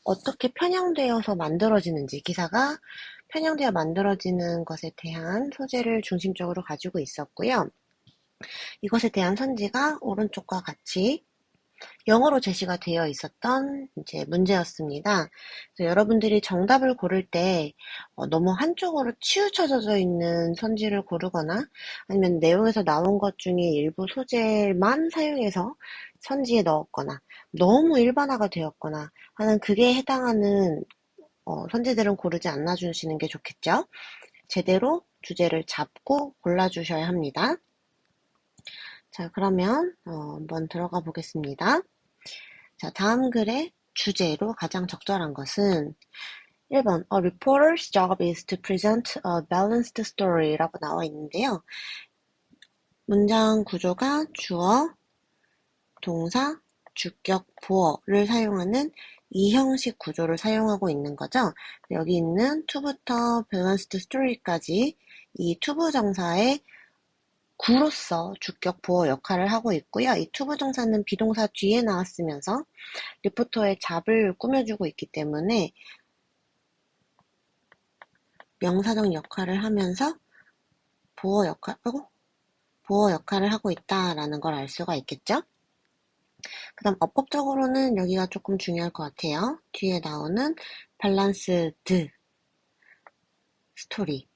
어떻게 편향되어서 만들어지는지, 기사가 편향되어 만들어지는 것에 대한 소재를 중심적으로 가지고 있었고요. 이것에 대한 선지가 오른쪽과 같이 영어로 제시가 되어 있었던 이제 문제였습니다. 그래서 여러분들이 정답을 고를 때 너무 한쪽으로 치우쳐져 있는 선지를 고르거나 아니면 내용에서 나온 것 중에 일부 소재만 사용해서 선지에 넣었거나 너무 일반화가 되었거나 하는 그게 해당하는 선지들은 고르지 않아 주시는 게 좋겠죠. 제대로 주제를 잡고 골라주셔야 합니다. 자, 그러면 한번 들어가 보겠습니다. 자, 다음 글의 주제로 가장 적절한 것은 1번 A reporter's job is to present a balanced story라고 나와 있는데요. 문장 구조가 주어, 동사, 주격, 보어를 사용하는 이 형식 구조를 사용하고 있는 거죠. 여기 있는 to부터 balanced story까지 이 투부정사의 구로서 주격, 보어 역할을 하고 있고요. 이 투부정사는 비동사 뒤에 나왔으면서 리포터의 잡을 꾸며주고 있기 때문에 명사적 역할을 하면서 보어 역할을 하고 있다라는 걸 알 수가 있겠죠? 그 다음 어법적으로는 여기가 조금 중요할 것 같아요. 뒤에 나오는 밸런스드 스토리.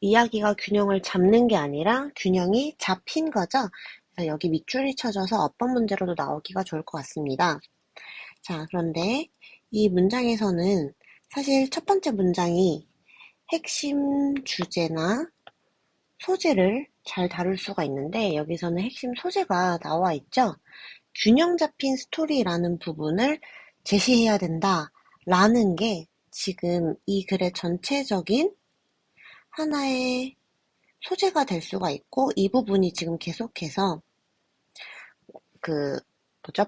이야기가 균형을 잡는 게 아니라 균형이 잡힌 거죠. 그래서 여기 밑줄이 쳐져서 어법 문제로도 나오기가 좋을 것 같습니다. 자, 그런데 이 문장에서는 사실 첫 번째 문장이 핵심 주제나 소재를 잘 다룰 수가 있는데 여기서는 핵심 소재가 나와 있죠. 균형 잡힌 스토리라는 부분을 제시해야 된다라는 게 지금 이 글의 전체적인 하나의 소재가 될 수가 있고 이 부분이 지금 계속해서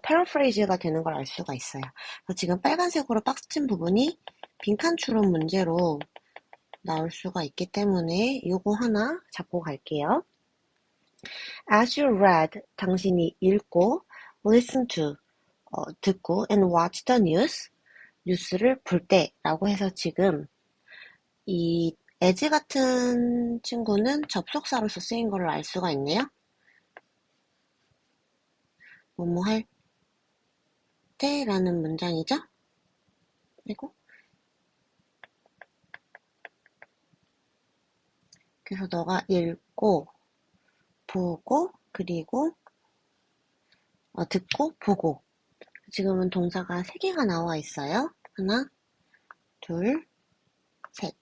패러프레이즈가 되는 걸 알 수가 있어요. 그래서 지금 빨간색으로 박스 친 부분이 빈칸 추론 문제로 나올 수가 있기 때문에 요거 하나 잡고 갈게요. As you read, 당신이 읽고, listen to, 듣고, and watch the news, 뉴스를 볼 때라고 해서 지금 이 as 같은 친구는 접속사로서 쓰인 걸 알 수가 있네요. 뭐뭐 할 때라는 문장이죠. 그리고 그래서 너가 읽고, 보고, 그리고 듣고, 보고. 지금은 동사가 3개가 나와 있어요. 하나, 둘, 셋.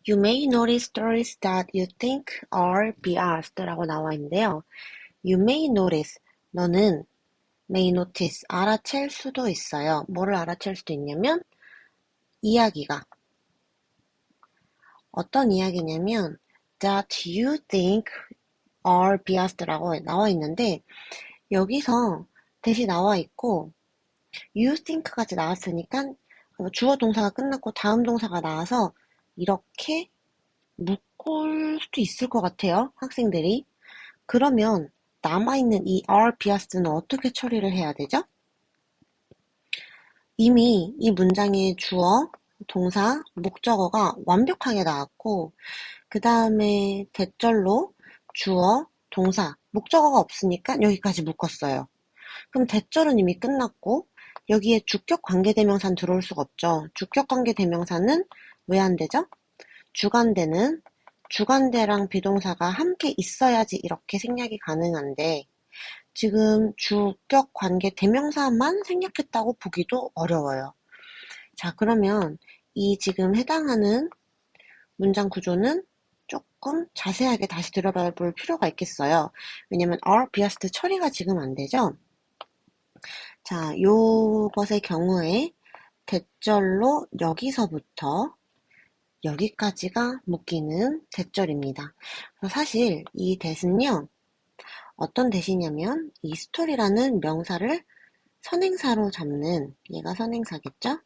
You may notice stories that you think are biased 라고 나와 있는데요. You may notice, 너는 may notice, 알아챌 수도 있어요. 뭐를 알아챌 수도 있냐면 이야기가 어떤 이야기냐면 that you think are biased 라고 나와 있는데 여기서 대시 나와 있고 you think까지 나왔으니까 주어 동사가 끝났고 다음 동사가 나와서 이렇게 묶을 수도 있을 것 같아요. 학생들이. 그러면 남아있는 이 are biased는 어떻게 처리를 해야 되죠? 이미 이 문장의 주어, 동사, 목적어가 완벽하게 나왔고 그 다음에 대절로 주어, 동사, 목적어가 없으니까 여기까지 묶었어요. 그럼 대절은 이미 끝났고 여기에 주격 관계대명사는 들어올 수가 없죠. 주격 관계대명사는 왜 안 되죠? 주관대는 주관대랑 비동사가 함께 있어야지 이렇게 생략이 가능한데 지금 주격 관계 대명사만 생략했다고 보기도 어려워요. 자, 그러면 이 지금 해당하는 문장 구조는 조금 자세하게 다시 들어볼 필요가 있겠어요. 왜냐면 are biased 처리가 지금 안 되죠. 자, 요것의 경우에 대절로 여기서부터 여기까지가 묶이는 대절입니다. 사실 이 대는요, 어떤 대시냐면 이 스토리라는 명사를 선행사로 잡는, 얘가 선행사겠죠?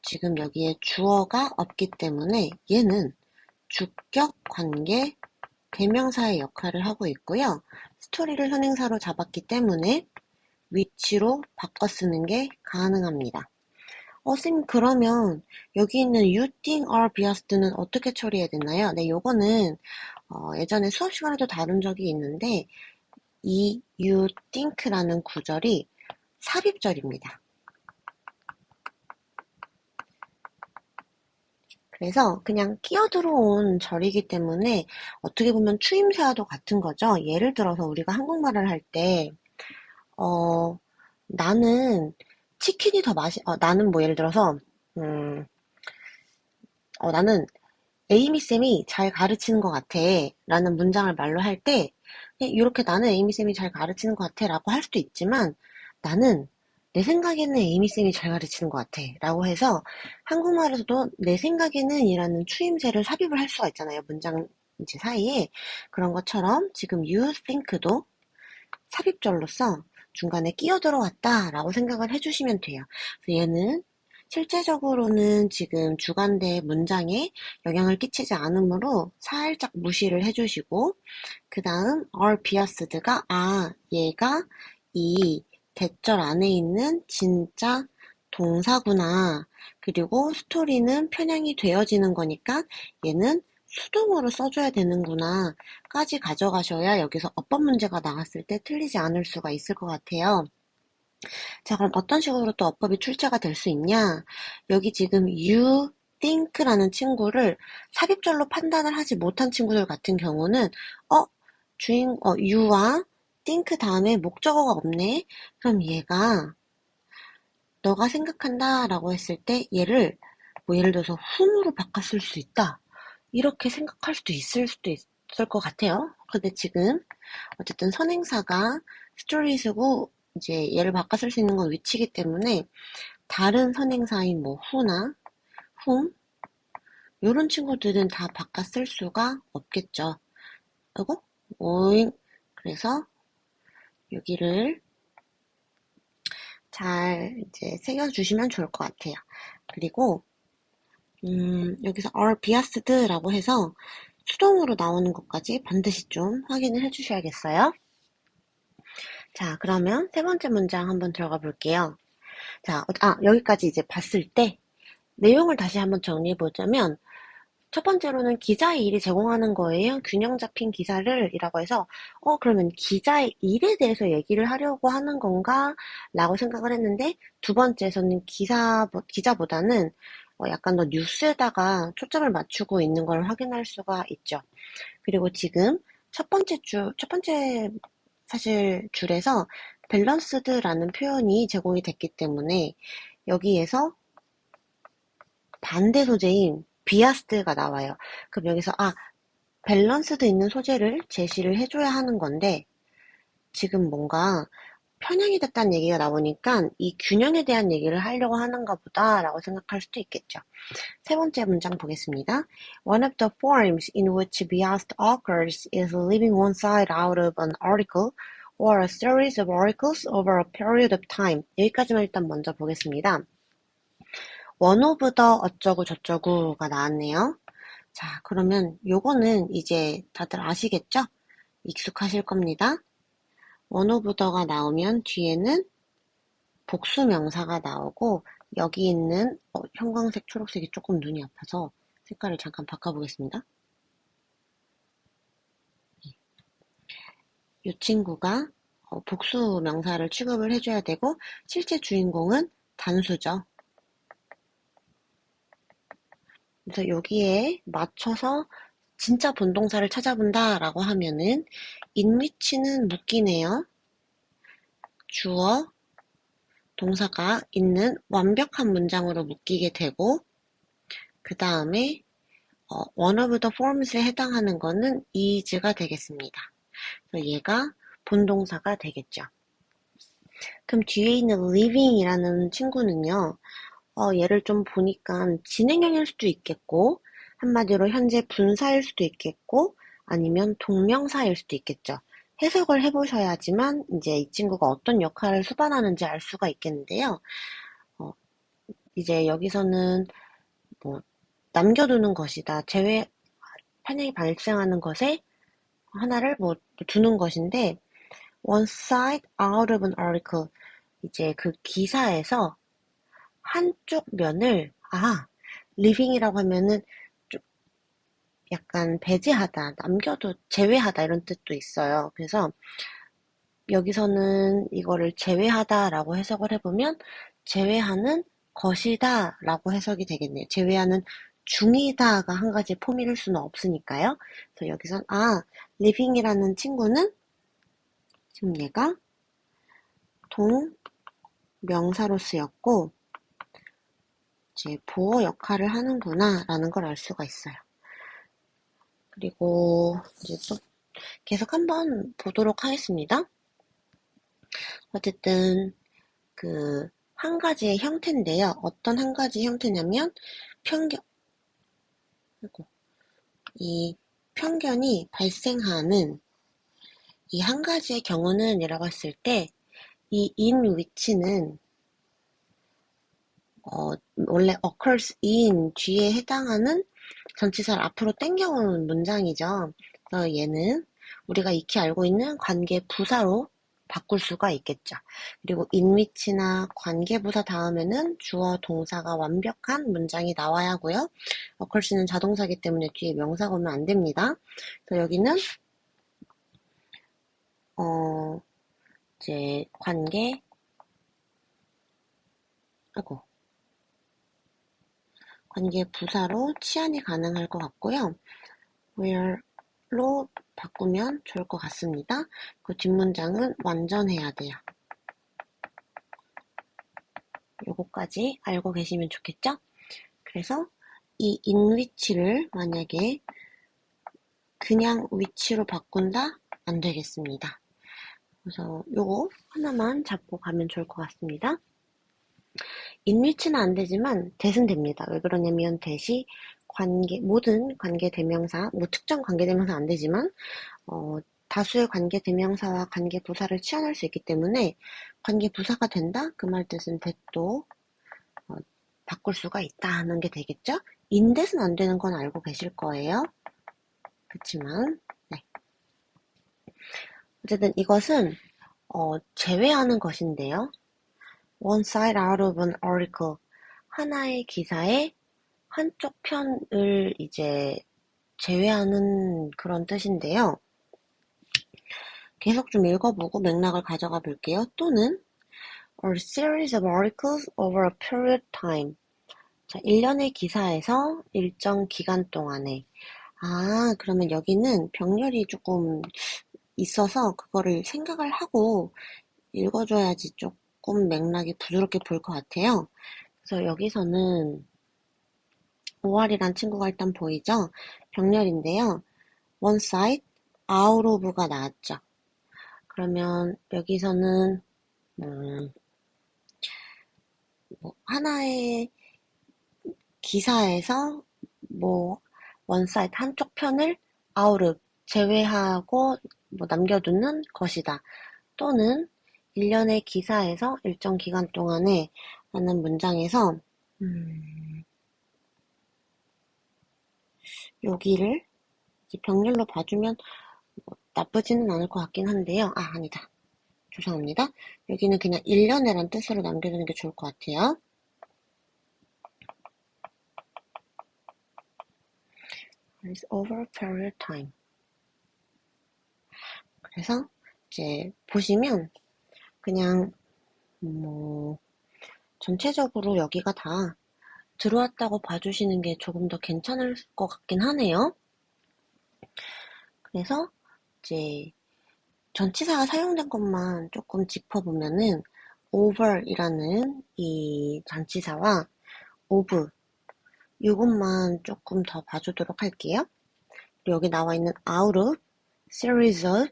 지금 여기에 주어가 없기 때문에 얘는 주격 관계 대명사의 역할을 하고 있고요. 스토리를 선행사로 잡았기 때문에 위치로 바꿔 쓰는 게 가능합니다. 쌤, 그러면 여기 있는 you think are biased는 어떻게 처리해야 되나요? 네, 요거는 예전에 수업 시간에도 다룬 적이 있는데 이 you think라는 구절이 삽입절입니다. 그래서 그냥 끼어들어온 절이기 때문에 어떻게 보면 추임새와도 같은 거죠. 예를 들어서 우리가 한국말을 할 때, 나는 치킨이 더 나는 뭐 예를 들어서, 나는 에이미 쌤이 잘 가르치는 것 같아 라는 문장을 말로 할 때, 이렇게 나는 에이미 쌤이 잘 가르치는 것 같아 라고 할 수도 있지만, 나는 내 생각에는 에이미 쌤이 잘 가르치는 것 같아 라고 해서 한국말에서도 내 생각에는 이라는 추임새를 삽입을 할 수가 있잖아요. 문장 이제 사이에. 그런 것처럼 지금 you think도 삽입절로서 중간에 끼어들어왔다 라고 생각을 해주시면 돼요. 그래서 얘는 실제적으로는 지금 주관대 문장에 영향을 끼치지 않으므로 살짝 무시를 해주시고, 그 다음 are biased가 얘가 이 대절 안에 있는 진짜 동사구나. 그리고 스토리는 편향이 되어지는 거니까 얘는 수동으로 써줘야 되는구나 까지 가져가셔야 여기서 어법 문제가 나왔을 때 틀리지 않을 수가 있을 것 같아요. 자, 그럼 어떤 식으로 또 어법이 출제가 될 수 있냐? 여기 지금 you think라는 친구를 삽입절로 판단을 하지 못한 친구들 같은 경우는 you와 think 다음에 목적어가 없네? 그럼 얘가 너가 생각한다 라고 했을 때 얘를 뭐 예를 들어서 whom으로 바꿨을 수 있다. 이렇게 생각할 수도 있을 것 같아요. 근데 지금 어쨌든 선행사가 스토리즈고 이제 얘를 바꿔 쓸 수 있는 건 위치이기 때문에 다른 선행사인 뭐 who나 whom 요런 친구들은 다 바꿔 쓸 수가 없겠죠. 그리고 오잉 그래서 여기를 잘 이제 새겨주시면 좋을 것 같아요. 그리고 여기서 are biased라고 해서 수동으로 나오는 것까지 반드시 좀 확인을 해주셔야겠어요. 자, 그러면 세 번째 문장 한번 들어가 볼게요. 자, 여기까지 이제 봤을 때 내용을 다시 한번 정리해 보자면 첫 번째로는 기자의 일이 제공하는 거예요. 균형 잡힌 기사를 이라고 해서 그러면 기자의 일에 대해서 얘기를 하려고 하는 건가? 라고 생각을 했는데 두 번째에서는 기자보다는 약간 더 뉴스에다가 초점을 맞추고 있는 걸 확인할 수가 있죠. 그리고 지금 첫 번째 사실 줄에서 밸런스드라는 표현이 제공이 됐기 때문에 여기에서 반대 소재인 비아스드가 나와요. 그럼 여기서 밸런스드 있는 소재를 제시를 해줘야 하는 건데 지금 뭔가 편향이 됐다는 얘기가 나오니까 이 균형에 대한 얘기를 하려고 하는가 보다라고 생각할 수도 있겠죠. 세 번째 문장 보겠습니다. One of the forms in which bias occurs is leaving one side out of an article or a series of articles over a period of time. 여기까지만 일단 먼저 보겠습니다. One of the 어쩌고 저쩌고가 나왔네요. 자, 그러면 요거는 이제 다들 아시겠죠? 익숙하실 겁니다. One of the가 나오면 뒤에는 복수 명사가 나오고 여기 있는 형광색, 초록색이 조금 눈이 아파서 색깔을 잠깐 바꿔보겠습니다. 이 친구가 복수 명사를 취급을 해줘야 되고 실제 주인공은 단수죠. 그래서 여기에 맞춰서 진짜 본동사를 찾아본다 라고 하면은 in which는 묶이네요. 주어, 동사가 있는 완벽한 문장으로 묶이게 되고 그 다음에 one of the forms에 해당하는 거는 is가 되겠습니다. 그래서 얘가 본동사가 되겠죠. 그럼 뒤에 있는 living이라는 친구는요. 얘를 좀 보니까 진행형일 수도 있겠고 한마디로 현재 분사일 수도 있겠고 아니면 동명사일 수도 있겠죠. 해석을 해보셔야지만 이제 이 친구가 어떤 역할을 수반하는지 알 수가 있겠는데요. 이제 여기서는 뭐 남겨두는 것이다. 편향이 발생하는 것에 하나를 뭐 두는 것인데 one side out of an article 이제 그 기사에서 한쪽 면을, living이라고 하면은 좀 약간 배제하다, 남겨도 제외하다 이런 뜻도 있어요. 그래서 여기서는 이거를 제외하다라고 해석을 해보면 제외하는 것이다 라고 해석이 되겠네요. 제외하는 중이다가 한 가지 포함일 수는 없으니까요. 그래서 여기선 living이라는 친구는 지금 얘가 동명사로 쓰였고 이제 보어 역할을 하는구나 라는 걸 알 수가 있어요. 그리고 이제 또 계속 한번 보도록 하겠습니다. 어쨌든 그 한 가지의 형태인데요. 어떤 한 가지 형태냐면 이 편견이 발생하는 이 한 가지의 경우는 이라고 했을 때 이 in which는 원래 occurs in 뒤에 해당하는 전치사를 앞으로 당겨오는 문장이죠. 그래서 얘는 우리가 익히 알고 있는 관계 부사로 바꿀 수가 있겠죠. 그리고 in which나 관계 부사 다음에는 주어 동사가 완벽한 문장이 나와야 하고요. occurs는 자동사기 때문에 뒤에 명사가 오면 안 됩니다. 그래서 여기는 이제 관계 부사로 치환이 가능할 것 같고요. where로 바꾸면 좋을 것 같습니다. 그 뒷문장은 완전해야 돼요. 요거까지 알고 계시면 좋겠죠? 그래서 이 in which를 만약에 그냥 which로 바꾼다? 안 되겠습니다. 그래서 요거 하나만 잡고 가면 좋을 것 같습니다. in which는 안 되지만 that은 됩니다. 왜 그러냐면 that이 모든 관계대명사, 특정 관계대명사 안 되지만 다수의 관계대명사와 관계부사를 치환할 수 있기 때문에 관계부사가 된다? 그 말 뜻은 that도 바꿀 수가 있다는 게 되겠죠? in that은 안 되는 건 알고 계실 거예요. 그치만 네. 어쨌든 이것은 제외하는 것인데요. one side out of an article 하나의 기사의 한쪽 편을 이제 제외하는 그런 뜻인데요. 계속 좀 읽어보고 맥락을 가져가 볼게요. 또는 a series of articles over a period of time. 자, 1년의 기사에서 일정 기간 동안에 그러면 여기는 병렬이 조금 있어서 그거를 생각을 하고 읽어줘야지 조금 맥락이 부드럽게 보일 것 같아요. 그래서 여기서는 5월이란 친구가 일단 보이죠? 병렬인데요. one side, out of가 나왔죠. 그러면 여기서는 하나의 기사에서 one side 한쪽 편을 out of 제외하고 남겨두는 것이다. 또는 1년의 기사에서 일정 기간 동안에 라는 문장에서 여기를 병렬로 봐주면 나쁘지는 않을 것 같긴 한데요. 아니다. 죄송합니다. 여기는 그냥 1년에란 뜻으로 남겨두는 게 좋을 것 같아요. It's over a period of time. 그래서 이제 보시면 그냥 전체적으로 여기가 다 들어왔다고 봐주시는 게 조금 더 괜찮을 것 같긴 하네요. 그래서 이제 전치사가 사용된 것만 조금 짚어보면은 over이라는 이 전치사와 of 이것만 조금 더 봐주도록 할게요. 그리고 여기 나와 있는 out of, series of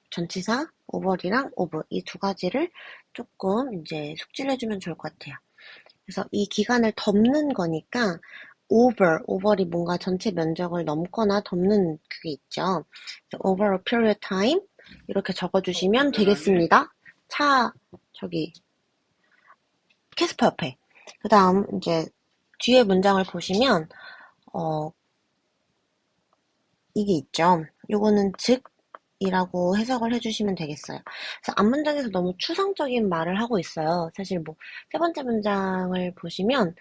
전치사 over이랑 of 이 두 가지를 조금 이제 숙지를 해주면 좋을 것 같아요. 그래서 이 기간을 덮는 거니까 over이 뭔가 전체 면적을 넘거나 덮는 그게 있죠. over a period of time 이렇게 적어주시면 되겠습니다. 캐스퍼 옆에. 그 다음 이제 뒤에 문장을 보시면 이게 있죠. 요거는 즉 이라고 해석을 해주시면 되겠어요. 그래서 앞문장에서 너무 추상적인 말을 하고 있어요. 사실 뭐 세 번째 문장을 보시면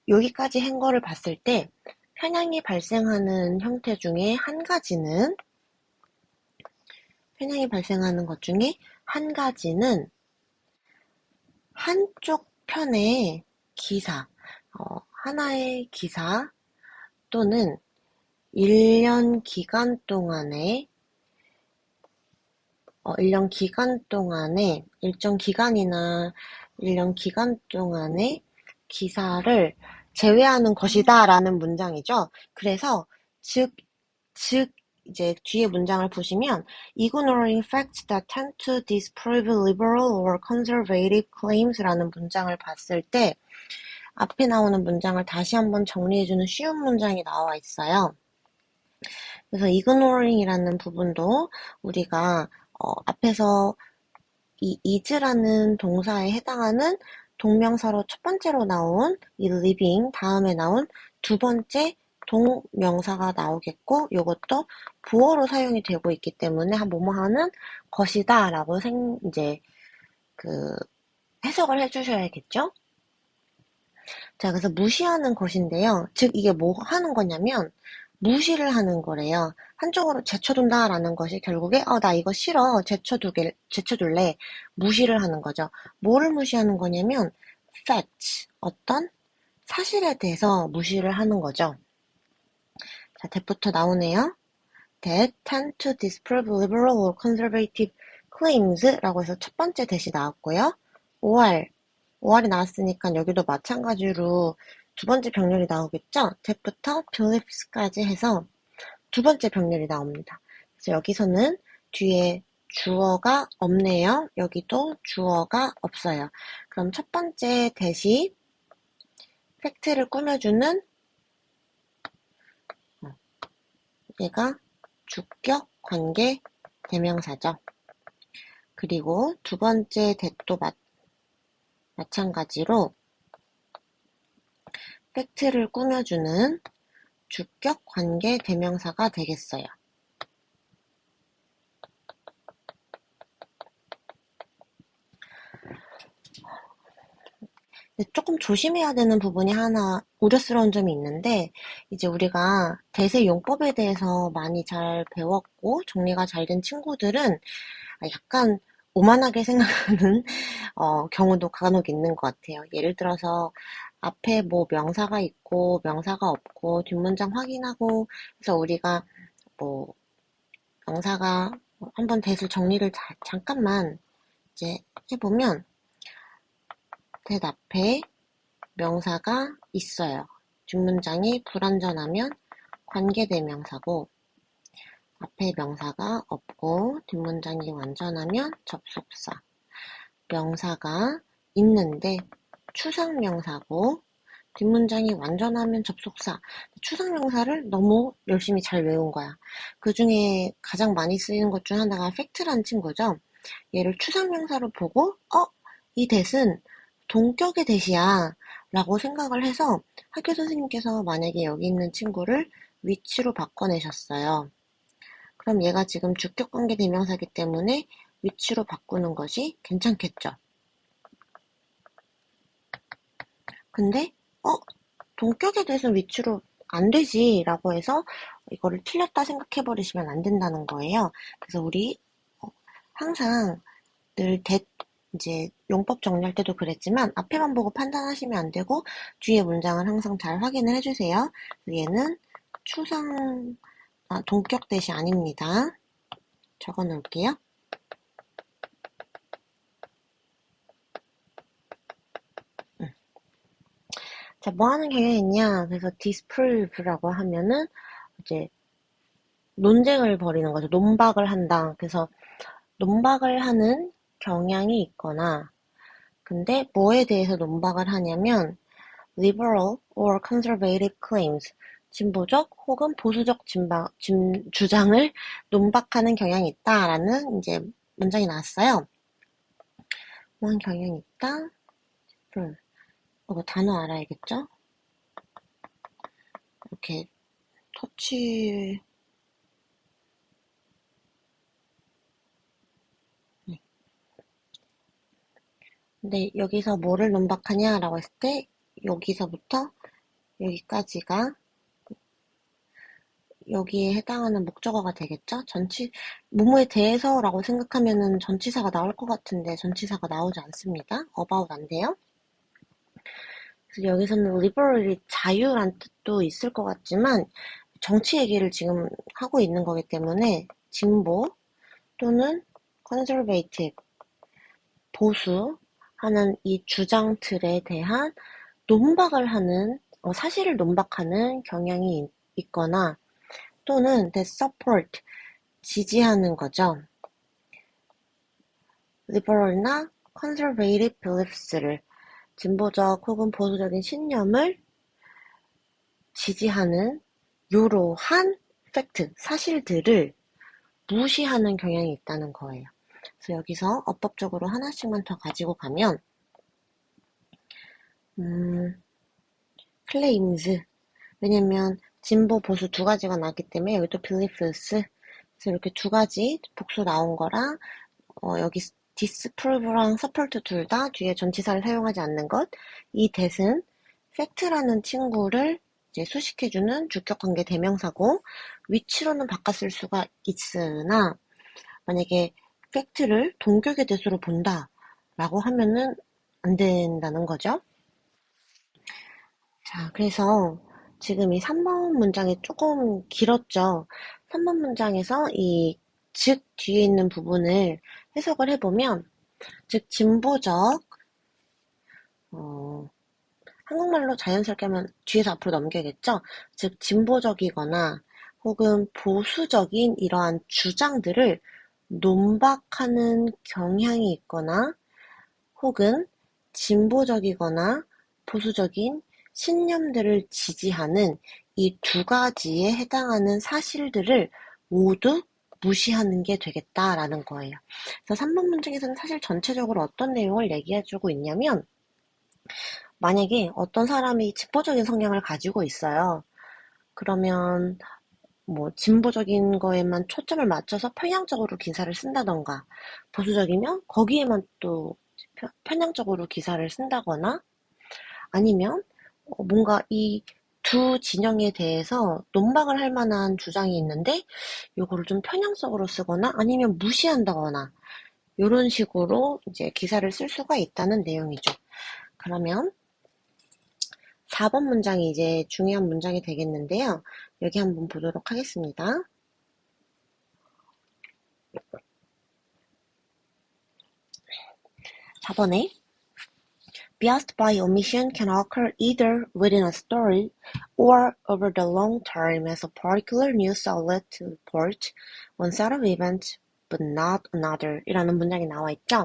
여기까지 한 거를 봤을 때 편향이 발생하는 형태 중에 한 가지는 편향이 발생하는 것 중에 한 가지는 한쪽 편의 기사, 하나의 기사 또는 1년 기간 동안에 1년 기간 동안에 일정 기간이나 1년 기간 동안의 기사를 제외하는 것이다 라는 문장이죠. 그래서 즉 이제 뒤에 문장을 보시면 ignoring facts that tend to disprove liberal or conservative claims 라는 문장을 봤을 때 앞에 나오는 문장을 다시 한번 정리해주는 쉬운 문장이 나와 있어요. 그래서 ignoring이라는 부분도 우리가 앞에서 이 is라는 동사에 해당하는 동명사로 첫 번째로 나온 이 living 다음에 나온 두 번째 동명사가 나오겠고 이것도 보어로 사용이 되고 있기 때문에 뭐뭐 하는 것이다 라고 이제 해석을 해주셔야겠죠? 자, 그래서 무시하는 것인데요. 즉 이게 뭐 하는 거냐면 무시를 하는 거래요. 한쪽으로 제쳐둔다라는 것이 결국에 나 이거 싫어. 제쳐둘래. 무시를 하는 거죠. 뭐를 무시하는 거냐면 facts, 어떤 사실에 대해서 무시를 하는 거죠. 자, that부터 나오네요. that tend to disprove liberal or conservative claims 라고 해서 첫 번째 that이 나왔고요. 5월이 나왔으니까 여기도 마찬가지로 두 번째 병렬이 나오겠죠? that부터 beliefs까지 해서 두 번째 병렬이 나옵니다. 그래서 여기서는 뒤에 주어가 없네요. 여기도 주어가 없어요. 그럼 첫 번째 that이 팩트를 꾸며주는 얘가 주격 관계 대명사죠. 그리고 두 번째 that도 마찬가지로 팩트를 꾸며주는 주격 관계 대명사가 되겠어요. 조금 조심해야 되는 부분이 하나 우려스러운 점이 있는데 이제 우리가 대세 용법에 대해서 많이 잘 배웠고 정리가 잘 된 친구들은 약간 오만하게 생각하는 경우도 간혹 있는 것 같아요. 예를 들어서 앞에 뭐 명사가 있고 명사가 없고 뒷문장 확인하고 그래서 우리가 뭐 명사가 한번 대수 정리를 잠깐만 이제 해보면 that 앞에 명사가 있어요. 뒷문장이 불완전하면 관계대명사고 앞에 명사가 없고 뒷문장이 완전하면 접속사. 명사가 있는데 추상명사고 뒷문장이 완전하면 접속사. 추상명사를 너무 열심히 잘 외운 거야. 그 중에 가장 많이 쓰이는 것 중 하나가 팩트라는 친구죠. 얘를 추상명사로 보고 이 that은 동격의 that이야 라고 생각을 해서 학교 선생님께서 만약에 여기 있는 친구를 which로 바꿔내셨어요. 그럼 얘가 지금 주격관계 대명사이기 때문에 which로 바꾸는 것이 괜찮겠죠. 근데 동격에 대해서는 which로 안 되지 라고 해서 이거를 틀렸다 생각해버리시면 안 된다는 거예요. 그래서 우리 항상 늘 이제 용법 정리할 때도 그랬지만 앞에만 보고 판단하시면 안 되고 뒤에 문장을 항상 잘 확인을 해주세요. 얘는 동격 대시 아닙니다. 적어 놓을게요. 자, 뭐 하는 경향이 있냐? 그래서 disprove라고 하면은 이제 논쟁을 벌이는 거죠. 논박을 한다. 그래서 논박을 하는 경향이 있거나 근데 뭐에 대해서 논박을 하냐면 liberal or conservative claims 진보적 혹은 보수적 주장을 논박하는 경향이 있다라는 이제 문장이 나왔어요. 뭐한 경향이 있다? 이거 단어 알아야겠죠? 이렇게 터치 근데 여기서 뭐를 논박하냐라고 했을 때 여기서부터 여기까지가 여기에 해당하는 목적어가 되겠죠? 뭐뭐에 대해서라고 생각하면은 전치사가 나올 것 같은데 전치사가 나오지 않습니다. about 안 돼요. 그래서 여기서는 liberal이 자유란 뜻도 있을 것 같지만 정치 얘기를 지금 하고 있는 거기 때문에 진보 또는 conservative 보수하는 이 주장 틀에 대한 논박을 하는 사실을 논박하는 경향이 있거나 또는 that support 지지하는 거죠. liberal나 conservative beliefs를 진보적 혹은 보수적인 신념을 지지하는 이러한 팩트, 사실들을 무시하는 경향이 있다는 거예요. 그래서 여기서 어법적으로 하나씩만 더 가지고 가면 claims 왜냐면 진보, 보수 두 가지가 나왔기 때문에 여기 또 beliefs 그래서 이렇게 두 가지 복수 나온 거랑 여기 disprove랑 support 둘 다 뒤에 전치사를 사용하지 않는 것. 이 that은 fact라는 친구를 이제 수식해주는 주격관계 대명사고 위치로는 바꿨을 수가 있으나 만약에 fact를 동격의 대수로 본다 라고 하면은 안 된다는 거죠. 자, 그래서 지금 이 3번 문장이 조금 길었죠. 3번 문장에서 이 즉 뒤에 있는 부분을 해석을 해보면 즉 진보적 한국말로 자연스럽게 하면 뒤에서 앞으로 넘겨야겠죠. 즉 진보적이거나 혹은 보수적인 이러한 주장들을 논박하는 경향이 있거나 혹은 진보적이거나 보수적인 신념들을 지지하는 이 두 가지에 해당하는 사실들을 모두 무시하는 게 되겠다라는 거예요. 그래서 3번 문장에서는 사실 전체적으로 어떤 내용을 얘기해주고 있냐면 만약에 어떤 사람이 진보적인 성향을 가지고 있어요. 그러면 뭐 진보적인 거에만 초점을 맞춰서 편향적으로 기사를 쓴다던가 보수적이면 거기에만 또 편향적으로 기사를 쓴다거나 아니면 뭔가 이 두 진영에 대해서 논박을 할 만한 주장이 있는데 요거를 좀 편향적으로 쓰거나 아니면 무시한다거나 이런 식으로 이제 기사를 쓸 수가 있다는 내용이죠. 그러면 4번 문장이 이제 중요한 문장이 되겠는데요. 여기 한번 보도록 하겠습니다. 4번에 bias by omission can occur either within a story or over the long term as a particular news outlet report one set of events but not another 이라는 문장이 나와 있죠.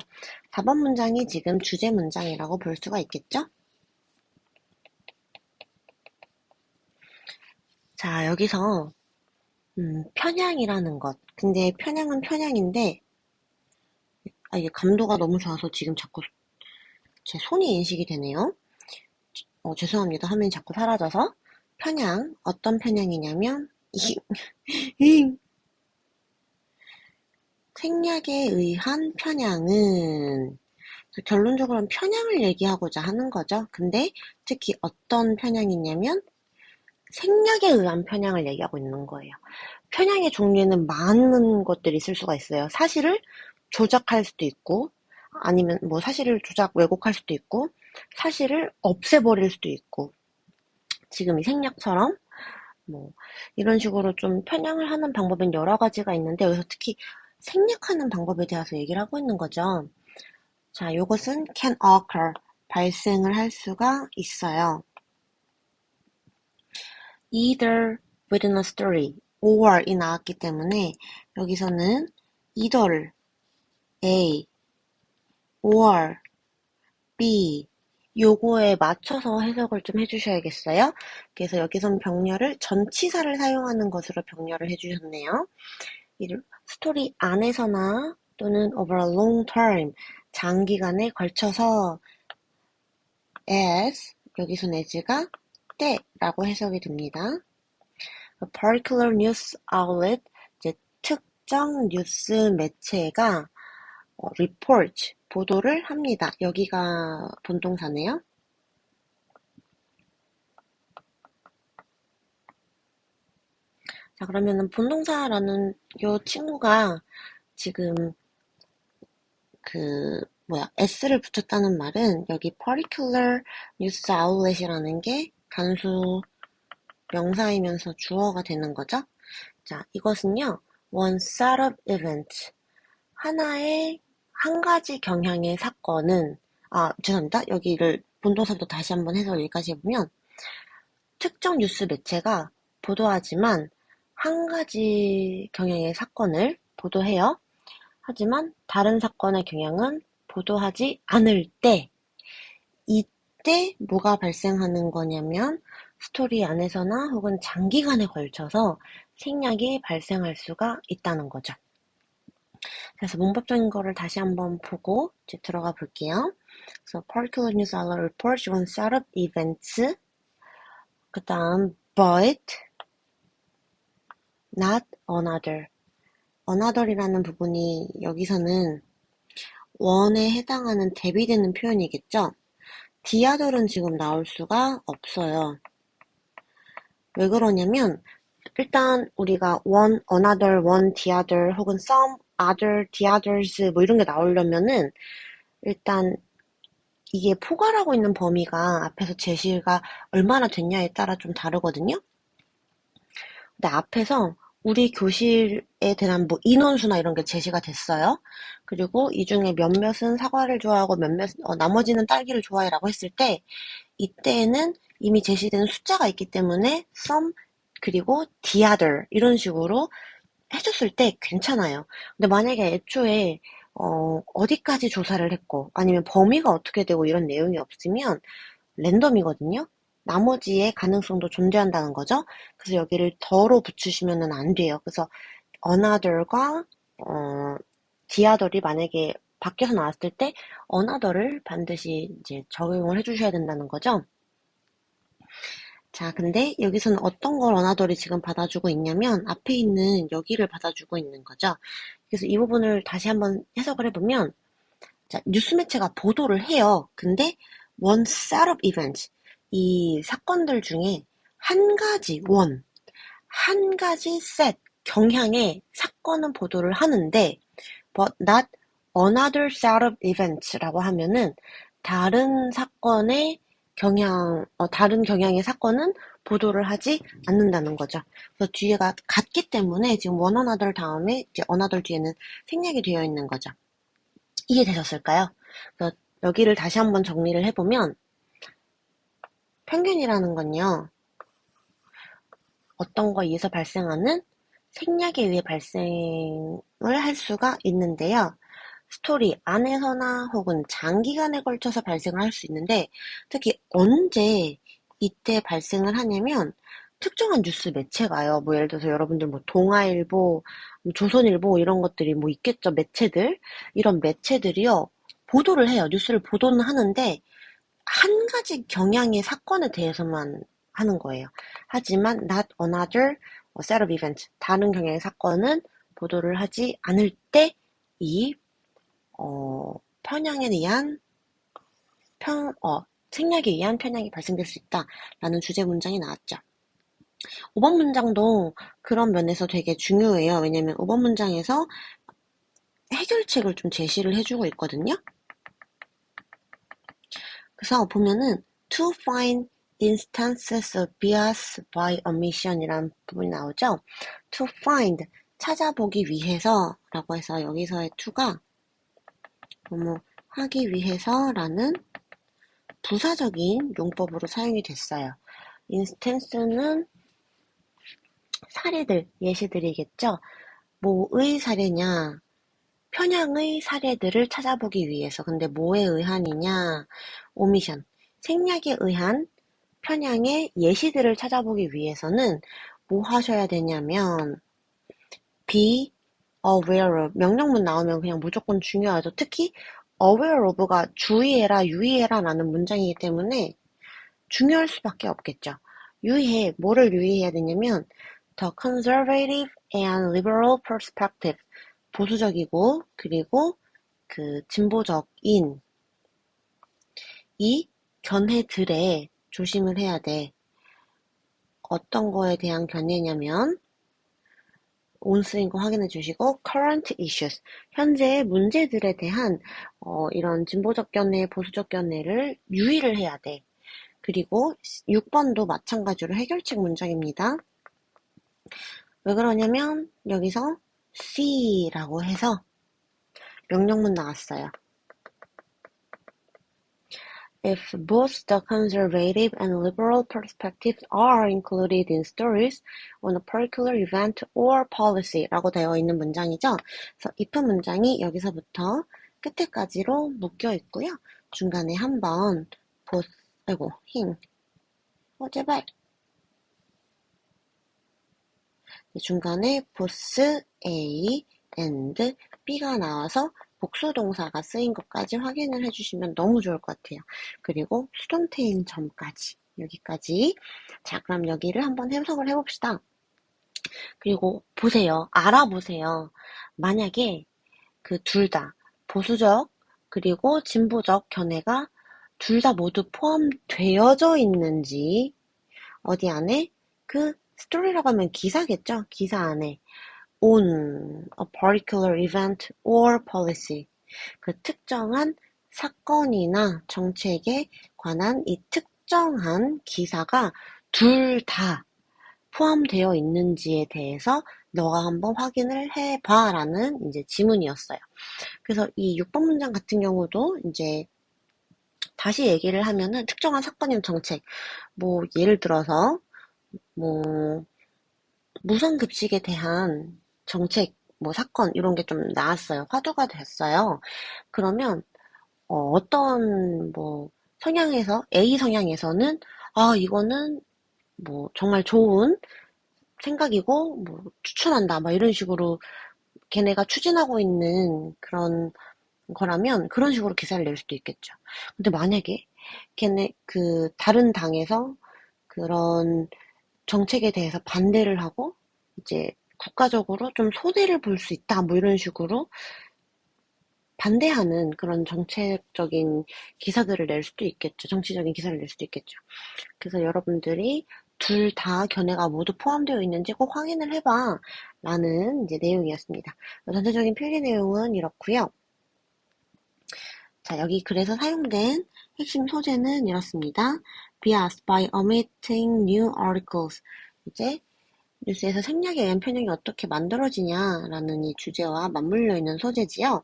4번 문장이 지금 주제 문장이라고 볼 수가 있겠죠. 자, 여기서 편향이라는 것. 근데 편향은 편향인데 이게 감도가 너무 좋아서 지금 자꾸 제 손이 인식이 되네요. 죄송합니다. 화면이 자꾸 사라져서. 편향, 어떤 편향이냐면 생략에 의한 편향은 결론적으로는 편향을 얘기하고자 하는 거죠. 근데 특히 어떤 편향이냐면 생략에 의한 편향을 얘기하고 있는 거예요. 편향의 종류에는 많은 것들이 있을 수가 있어요. 사실을 조작할 수도 있고 아니면 뭐 사실을 조작 왜곡할 수도 있고 사실을 없애버릴 수도 있고 지금 이 생략처럼 뭐 이런 식으로 좀 편향을 하는 방법은 여러 가지가 있는데 여기서 특히 생략하는 방법에 대해서 얘기를 하고 있는 거죠. 자, 요것은 can occur 발생을 할 수가 있어요. either within a story or이 나왔기 때문에 여기서는 either를 A or B 요거에 맞춰서 해석을 좀 해주셔야겠어요. 그래서 여기선 병렬을 전치사를 사용하는 것으로 병렬을 해주셨네요. 스토리 안에서나 또는 over a long term 장기간에 걸쳐서 as 여기서 as가 때라고 해석이 됩니다. A particular news outlet 이제 특정 뉴스 매체가 report, 보도를 합니다. 여기가 본동사네요. 자, 그러면은 본동사라는 요 친구가 지금 s를 붙였다는 말은 여기 particular news outlet이라는 게 단수 명사이면서 주어가 되는 거죠. 자, 이것은요, one set of events. 하나의, 한 가지 경향의 사건은, 죄송합니다. 여기를 본동사부터 다시 한번 해서 여기까지 해보면, 특정 뉴스 매체가 보도하지만, 한 가지 경향의 사건을 보도해요. 하지만 다른 사건의 경향은 보도하지 않을 때, 이때 뭐가 발생하는 거냐면 스토리 안에서나 혹은 장기간에 걸쳐서 생략이 발생할 수가 있다는 거죠. 그래서 문법적인 거를 다시 한번 보고 이제 들어가 볼게요. 그래서 particular news outlet reports on set of events. 그 다음 but not another. another이라는 부분이 여기서는 one에 해당하는 대비되는 표현이겠죠. the other은 지금 나올 수가 없어요. 왜 그러냐면 일단 우리가 one, another, one, the other 혹은 some, other, the others 뭐 이런 게 나오려면은 일단 이게 포괄하고 있는 범위가 앞에서 제시가 얼마나 됐냐에 따라 좀 다르거든요. 근데 앞에서 우리 교실에 대한 뭐 인원수나 이런 게 제시가 됐어요. 그리고 이 중에 몇몇은 사과를 좋아하고 나머지는 딸기를 좋아해라고 했을 때 이때에는 이미 제시된 숫자가 있기 때문에 some 그리고 the other 이런 식으로 해줬을 때 괜찮아요. 근데 만약에 애초에 어디까지 조사를 했고 아니면 범위가 어떻게 되고 이런 내용이 없으면 랜덤이거든요. 나머지의 가능성도 존재한다는 거죠. 그래서 여기를 더로 붙이시면 안 돼요. 그래서 another과 the other이 만약에 밖에서 나왔을 때 another를 반드시 이제 적용을 해주셔야 된다는 거죠. 자, 근데 여기서는 어떤 걸 원하더리 지금 받아주고 있냐면 앞에 있는 여기를 받아주고 있는 거죠. 그래서 이 부분을 다시 한번 해석을 해보면 자, 뉴스 매체가 보도를 해요. 근데 one set of events 이 사건들 중에 한 가지 set 경향의 사건은 보도를 하는데 but not another set of events라고 하면은 다른 사건의 다른 경향의 사건은 보도를 하지 않는다는 거죠. 그래서 뒤에가 같기 때문에 지금 one another 다음에 이제 another 뒤에는 생략이 되어 있는 거죠. 이해되셨을까요? 그래서 여기를 다시 한번 정리를 해보면 편견이라는 건요. 어떤 거에 의해서 발생하는 생략에 의해 발생을 할 수가 있는데요. 스토리 안에서나 혹은 장기간에 걸쳐서 발생을 할 수 있는데 특히 언제 이때 발생을 하냐면 특정한 뉴스 매체가요. 뭐 예를 들어서 여러분들 뭐 동아일보, 조선일보 이런 것들이 뭐 있겠죠. 매체들. 이런 매체들이요. 보도를 해요. 뉴스를 보도는 하는데 한 가지 경향의 사건에 대해서만 하는 거예요. 하지만 not another set of events. 다른 경향의 사건은 보도를 하지 않을 때 이 편향에 의한 생략에 의한 편향이 발생될 수 있다라는 주제 문장이 나왔죠. 5번 문장도 그런 면에서 되게 중요해요. 왜냐면 5번 문장에서 해결책을 좀 제시를 해주고 있거든요. 그래서 보면은 to find instances of bias by omission이라는 부분이 나오죠. to find 찾아보기 위해서라고 해서 여기서의 to가 하기 위해서라는 부사적인 용법으로 사용이 됐어요. instance는 사례들, 예시들이겠죠. 뭐의 사례냐, 편향의 사례들을 찾아보기 위해서. 근데 뭐에 의한이냐, 오미션, 생략에 의한 편향의 예시들을 찾아보기 위해서는 뭐 하셔야 되냐면 be aware of, 명령문 나오면 그냥 무조건 중요하죠. 특히 aware of가 주의해라, 유의해라 라는 문장이기 때문에 중요할 수밖에 없겠죠. 뭐를 유의해야 되냐면 the conservative and liberal perspective, 보수적이고 그리고 그 진보적인 이 견해들에 조심을 해야 돼. 어떤 거에 대한 견해냐면 온 쓰인 거 확인해 주시고 current issues, 현재의 문제들에 대한 이런 진보적 견해, 보수적 견해를 유의를 해야 돼. 그리고 6번도 마찬가지로 해결책 문장입니다. 왜 그러냐면 여기서 C라고 해서 명령문 나왔어요. If both the conservative and liberal perspectives are included in stories on a particular event or policy라고 되어 있는 문장이죠. 그래서 if 문장이 여기서부터 끝에까지로 묶여 있고요. 중간에 한번 제발. 중간에 both A and B가 나와서 복수 동사가 쓰인 것까지 확인을 해주시면 너무 좋을 것 같아요. 그리고 수동태인 점까지, 여기까지. 자, 그럼 여기를 한번 해석을 해봅시다. 그리고 보세요. 알아보세요. 만약에 그 둘 다 보수적 그리고 진보적 견해가 둘 다 모두 포함되어져 있는지, 어디 안에? 그 스토리라고 하면 기사겠죠? 기사 안에 on a particular event or policy, 그 특정한 사건이나 정책에 관한 이 특정한 기사가 둘 다 포함되어 있는지에 대해서 너가 한번 확인을 해봐 라는 이제 지문이었어요. 그래서 이 6번 문장 같은 경우도 이제 다시 얘기를 하면은 특정한 사건이나 정책, 뭐 예를 들어서 뭐 무상급식에 대한 정책, 뭐 사건 이런 게 좀 나왔어요. 화두가 됐어요. 그러면 어떤 뭐 성향에서 A 성향에서는 이거는 뭐 정말 좋은 생각이고 뭐 추천한다 막 이런 식으로 걔네가 추진하고 있는 그런 거라면 그런 식으로 기사를 낼 수도 있겠죠. 근데 만약에 걔네 그 다른 당에서 그런 정책에 대해서 반대를 하고 이제 국가적으로 좀 손해를 볼 수 있다 뭐 이런 식으로 반대하는 그런 정책적인 기사들을 낼 수도 있겠죠. 정치적인 기사를 낼 수도 있겠죠. 그래서 여러분들이 둘 다 견해가 모두 포함되어 있는지 꼭 확인을 해봐 라는 이제 내용이었습니다. 전체적인 필기 내용은 이렇고요. 자, 여기 글에서 사용된 핵심 소재는 이렇습니다. Bias by omitting new articles. 이제 뉴스에서 생략에 의한 편향이 어떻게 만들어지냐라는 이 주제와 맞물려 있는 소재지요.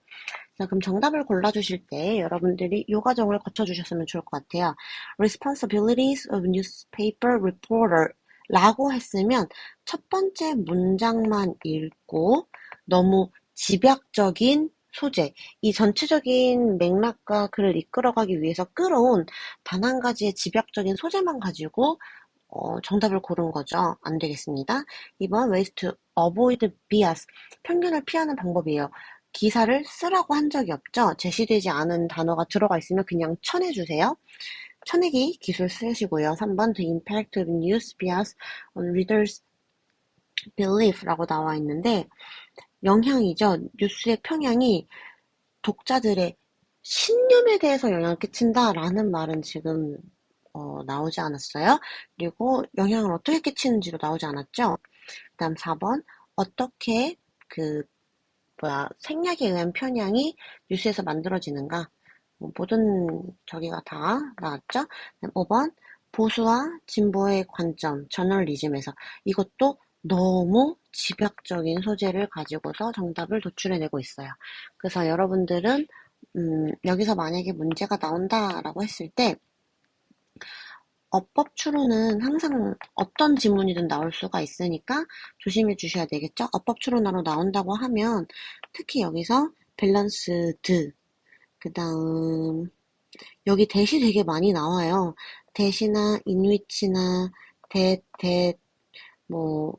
자, 그럼 정답을 골라주실 때 여러분들이 이 과정을 거쳐주셨으면 좋을 것 같아요. Responsibilities of newspaper reporter 라고 했으면 첫 번째 문장만 읽고 너무 집약적인 소재, 이 전체적인 맥락과 글을 이끌어가기 위해서 끌어온 단 한 가지의 집약적인 소재만 가지고 정답을 고른 거죠. 안 되겠습니다. 2번 ways to avoid bias, 편견을 피하는 방법이에요. 기사를 쓰라고 한 적이 없죠. 제시되지 않은 단어가 들어가 있으면 그냥 쳐내주세요. 쳐내기 기술 쓰시고요. 3번 the impact of news bias on readers' belief라고 나와 있는데 영향이죠. 뉴스의 평양이 독자들의 신념에 대해서 영향을 끼친다라는 말은 지금 나오지 않았어요. 그리고 영향을 어떻게 끼치는지도 나오지 않았죠. 그 다음 4번 어떻게 생략에 의한 편향이 뉴스에서 만들어지는가. 모든 저기가 다 나왔죠. 5번 보수와 진보의 관점, 저널리즘에서 이것도 너무 집약적인 소재를 가지고서 정답을 도출해내고 있어요. 그래서 여러분들은 여기서 만약에 문제가 나온다라고 했을 때 어법 추론은 항상 어떤 지문이든 나올 수가 있으니까 조심해 주셔야 되겠죠. 어법 추론으로 나온다고 하면 특히 여기서 밸런스드, 그 다음 여기 대시 되게 많이 나와요. 대시나 인위치나 뭐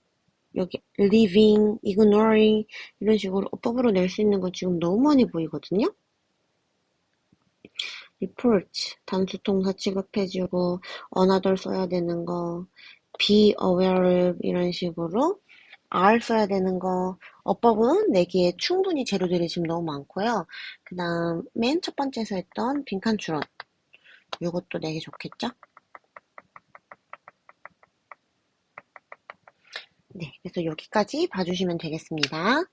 여기 living, ignoring 이런 식으로 어법으로 낼 수 있는 거 지금 너무 많이 보이거든요. report, 단수 동사 취급해주고 another 써야 되는 거, be aware of 이런 식으로 R 써야 되는 거, 어법은 내기에 충분히 재료들이 지금 너무 많고요. 그 다음, 맨 첫 번째에서 했던 빈칸 추론. 이것도 내기 좋겠죠? 네, 그래서 여기까지 봐주시면 되겠습니다.